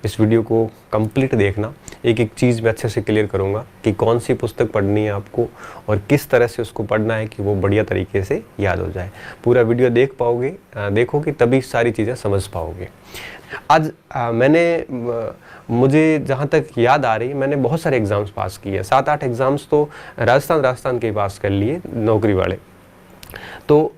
इस वीडियो को कंप्लीट देखना। एक एक चीज़ मैं अच्छे से क्लियर करूँगा कि कौन सी पुस्तक पढ़नी है आपको और किस तरह से उसको पढ़ना है कि वो बढ़िया तरीके से याद हो जाए। पूरा वीडियो देखोगे तभी सारी चीज़ें समझ पाओगे। आज मुझे जहाँ तक याद आ रही है, मैंने बहुत सारे एग्ज़ाम्स पास किए, 7-8 एग्ज़ाम्स तो राजस्थान के पास कर लिए नौकरी वाले। तो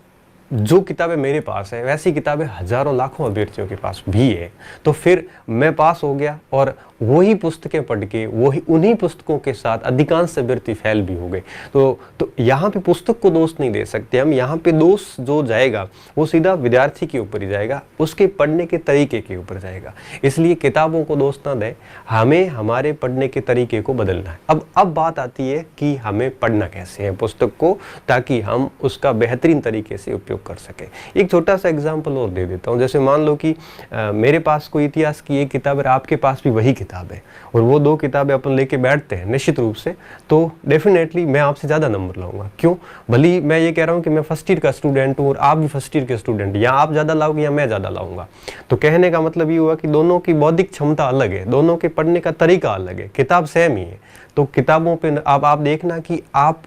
जो किताबें मेरे पास है वैसी किताबें हजारों लाखों अभ्यर्थियों के पास भी है। तो फिर मैं पास हो गया और वही पुस्तकें पढ़ के उन्हीं पुस्तकों के साथ अधिकांश अभ्यर्थी फेल भी हो गए। तो यहाँ पे पुस्तक को दोष नहीं दे सकते हम। यहाँ पे दोष जो जाएगा वो सीधा विद्यार्थी के ऊपर ही जाएगा, उसके पढ़ने के तरीके के ऊपर जाएगा। इसलिए किताबों को दोष ना दें, हमें हमारे पढ़ने के तरीके को बदलना है। अब बात आती है कि हमें पढ़ना कैसे है पुस्तक को, ताकि हम उसका बेहतरीन तरीके से उपयोग कर सके। एक छोटा सा एग्जाम्पल और दे देता हूँ। जैसे मान लो कि मेरे पास कोई इतिहास की एक किताब है, आपके पास भी वही किताब है और वो 2 किताबें अपन लेके बैठते हैं निश्चित रूप से, तो डेफिनेटली मैं आपसे ज़्यादा नंबर लाऊंगा। क्यों? भले मैं ये कह रहा हूँ कि मैं फर्स्ट ईयर का स्टूडेंट हूँ और आप भी फर्स्ट ईयर के स्टूडेंट, या आप ज़्यादा लाओगे या मैं ज़्यादा लाऊंगा। तो कहने का मतलब ये हुआ कि दोनों की बौद्धिक क्षमता अलग है, दोनों के पढ़ने का तरीका अलग है, किताब सेम ही है। तो किताबों पर आप देखना कि आप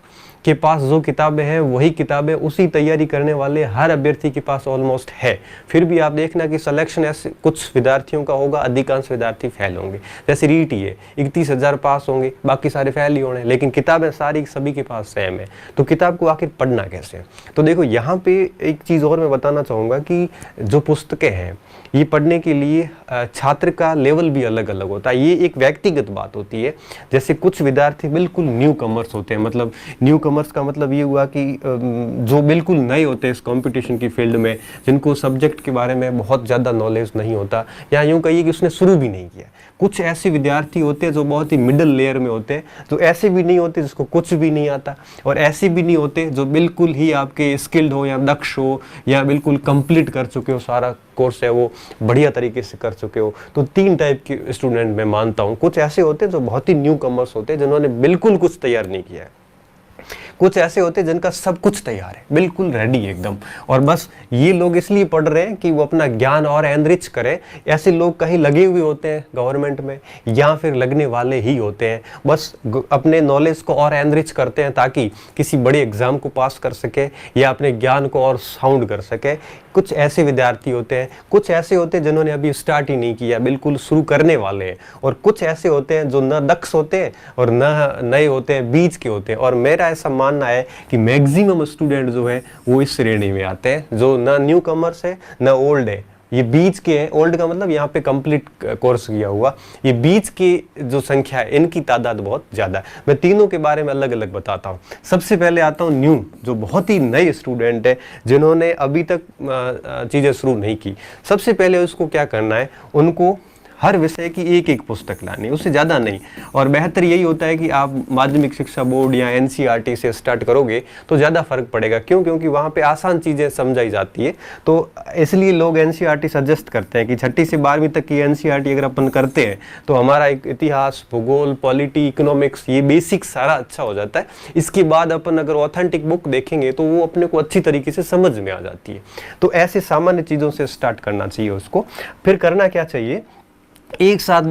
के पास जो किताबें हैं वही किताबें उसी तैयारी करने वाले हर अभ्यर्थी के पास ऑलमोस्ट है। फिर भी आप देखना कि सिलेक्शन ऐसे कुछ विद्यार्थियों का होगा, अधिकांश विद्यार्थी फेल होंगे। जैसे रीट ही है, 31,000 पास होंगे, बाकी सारे फेल ही होने, लेकिन किताबें सारी सभी के पास सेम है। तो किताब को आखिर पढ़ना कैसे? तो देखो, यहाँ पे एक चीज़ और मैं बताना चाहूँगा कि जो पुस्तकें हैं ये पढ़ने के लिए छात्र का लेवल भी अलग अलग होता है। ये एक व्यक्तिगत बात होती है। जैसे कुछ विद्यार्थी बिल्कुल न्यू कमर्स होते हैं, मतलब न्यू कमर्स का मतलब ये हुआ कि जो बिल्कुल नए होते हैं इस कंपटीशन की फील्ड में, जिनको सब्जेक्ट के बारे में बहुत ज़्यादा नॉलेज नहीं होता, या यूँ कहिए कि उसने शुरू भी नहीं किया। कुछ ऐसे विद्यार्थी होते हैं जो बहुत ही मिडिल लेयर में होते हैं, जो ऐसे भी नहीं होते जिसको कुछ भी नहीं आता, और ऐसे भी नहीं होते जो बिल्कुल ही आपके स्किल्ड हो या दक्ष हो या बिल्कुल कंप्लीट कर चुके हो, सारा कोर्स है वो बढ़िया तरीके से कर चुके हो। तो 3 टाइप के स्टूडेंट मैं मानता हूँ। कुछ ऐसे होते हैं जो बहुत ही न्यू कमर्स होते हैं, जिन्होंने बिल्कुल कुछ तैयार नहीं किया है। कुछ ऐसे होते हैं जिनका सब कुछ तैयार है, बिल्कुल रेडी एकदम, और बस ये लोग इसलिए पढ़ रहे हैं कि वो अपना ज्ञान और एनरिच करें। ऐसे लोग कहीं लगे हुए होते हैं गवर्नमेंट में या फिर लगने वाले ही होते हैं, बस अपने नॉलेज को और एनरिच करते हैं ताकि किसी बड़े एग्जाम को पास कर सके या अपने ज्ञान को और साउंड कर सके। कुछ ऐसे विद्यार्थी होते हैं, कुछ ऐसे होते हैं जिन्होंने अभी स्टार्ट ही नहीं किया, बिल्कुल शुरू करने वाले हैं, और कुछ ऐसे होते हैं जो न दक्ष होते हैं और न नए होते हैं, बीच के होते हैं। और मेरा ऐसा मानना है कि मैक्सिमम स्टूडेंट जो है वो इस श्रेणी में आते हैं, जो न न्यू कमर्स है न ओल्ड है, ये बीच के हैं। ओल्ड का मतलब यहाँ पे कंप्लीट कोर्स किया हुआ, ये बीच की जो संख्या है इनकी तादाद बहुत ज़्यादा है। मैं तीनों के बारे में अलग अलग बताता हूँ। सबसे पहले आता हूँ न्यू, जो बहुत ही नए स्टूडेंट है, जिन्होंने अभी तक चीज़ें शुरू नहीं की। सबसे पहले उसको क्या करना है, उनको हर विषय की एक एक पुस्तक लानी है, उससे ज़्यादा नहीं। और बेहतर यही होता है कि आप माध्यमिक शिक्षा बोर्ड या एनसीईआरटी से स्टार्ट करोगे तो ज़्यादा फर्क पड़ेगा। क्यों? क्योंकि वहाँ पे आसान चीज़ें समझाई जाती है। तो इसलिए लोग एनसीईआरटी सजेस्ट करते हैं कि 6ठी से 12वीं तक की एनसीईआरटी अगर अपन करते हैं तो हमारा एक इतिहास, भूगोल, पॉलिटी, इकोनॉमिक्स, ये बेसिक सारा अच्छा हो जाता है। इसके बाद अपन अगर ऑथेंटिक बुक देखेंगे तो वो अपने को अच्छी तरीके से समझ में आ जाती है। तो ऐसे सामान्य चीज़ों से स्टार्ट करना चाहिए उसको। फिर करना क्या चाहिए, एक साथ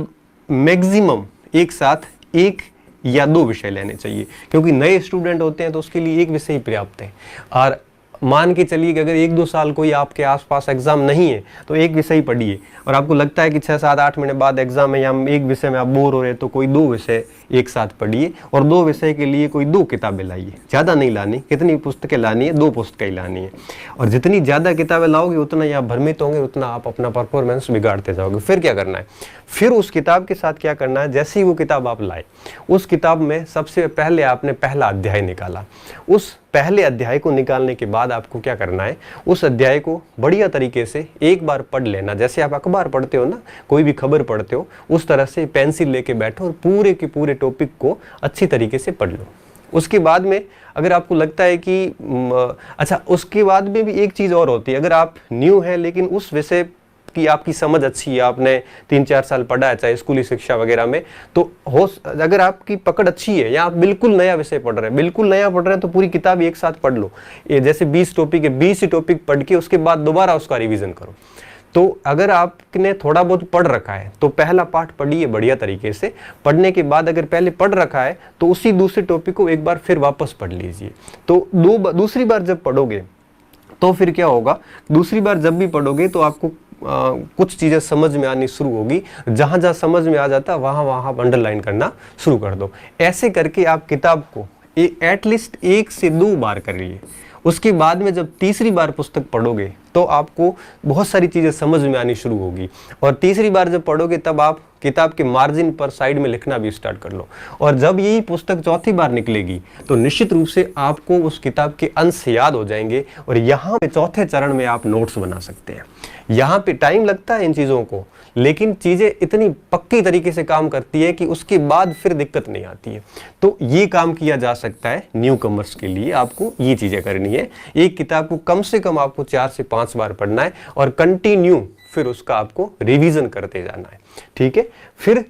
मैक्सिमम एक साथ 1 या 2 विषय लेने चाहिए, क्योंकि नए स्टूडेंट होते हैं तो उसके लिए एक विषय ही पर्याप्त है। और मान के चलिए कि अगर 1-2 साल कोई आपके आसपास एग्जाम नहीं है तो एक विषय पढ़िए, और आपको लगता है कि 6-7-8 महीने बाद एग्जाम है या एक विषय में आप बोर हो रहे हैं तो कोई 2 विषय एक साथ पढ़िए, और 2 विषय के लिए कोई 2 किताबें लाइए। ज़्यादा नहीं लानी, कितनी पुस्तकें लानी है, 2 पुस्तकें ही लानी है। और जितनी ज़्यादा किताबें लाओगे उतना ही आप भ्रमित होंगे, उतना आप अपना परफॉर्मेंस बिगाड़ते जाओगे। फिर क्या करना है, फिर उस किताब के साथ क्या करना है, जैसे ही वो किताब आप लाए, उस किताब में सबसे पहले आपने पहला अध्याय निकाला। उस पहले अध्याय को निकालने के बाद आपको क्या करना है, उस अध्याय को बढ़िया तरीके से एक बार पढ़ लेना। जैसे आप अखबार पढ़ते हो ना, कोई भी खबर पढ़ते हो, उस तरह से पेंसिल लेके बैठो और पूरे के पूरे टॉपिक को अच्छी तरीके से पढ़ लो। उसके बाद में अगर आपको लगता है कि अच्छा, उसके बाद में भी एक चीज़ और होती है। अगर आप न्यू हैं लेकिन उस विषय की आपकी समझ अच्छी है, आपने 3-4 साल पढ़ा है चाहे स्कूली शिक्षा वगैरह में, तो अगर आपकी पकड़ अच्छी है या आप बिल्कुल नया विषय पढ़ रहे हैं, बिल्कुल नया पढ़ रहे हैं, तो पूरी किताब एक साथ पढ़ लो। ये जैसे 20 टॉपिक है, 20 टॉपिक पढ़ के उसके बाद दोबारा उसका रिवीजन करो। तो अगर आपने थोड़ा बहुत पढ़ रखा है तो पहला पार्ट पढ़िए बढ़िया तरीके से। पढ़ने के बाद अगर पहले पढ़ रखा है तो उसी दूसरे टॉपिक को एक बार फिर वापस पढ़ लीजिए। तो दूसरी बार जब पढ़ोगे तो फिर क्या होगा, दूसरी बार जब भी पढ़ोगे तो आपको कुछ चीज़ें समझ में आनी शुरू होगी। जहाँ जहाँ समझ में आ जाता है वहाँ वहाँ आप अंडरलाइन करना शुरू कर दो। ऐसे करके आप किताब को एटलीस्ट 1 से 2 बार करिए। उसके बाद में जब तीसरी बार पुस्तक पढ़ोगे तो आपको बहुत सारी चीज़ें समझ में आनी शुरू होगी। और तीसरी बार जब पढ़ोगे तब आप किताब के मार्जिन पर साइड में लिखना भी स्टार्ट कर लो। और जब यही पुस्तक चौथी बार निकलेगी तो निश्चित रूप से आपको उस किताब के अंश याद हो जाएंगे और यहाँ पे चौथे चरण में आप नोट्स बना सकते हैं। यहाँ पे टाइम लगता है इन चीज़ों को, लेकिन चीज़ें इतनी पक्की तरीके से काम करती है कि उसके बाद फिर दिक्कत नहीं आती है। तो ये काम किया जा सकता है न्यू कमर्स के लिए। आपको ये चीज़ें करनी है, एक किताब को कम से कम आपको 4 से 5 बार पढ़ना है और कंटिन्यू फिर उसका आपको रिवीजन करते जाना है। ठीक है, फिर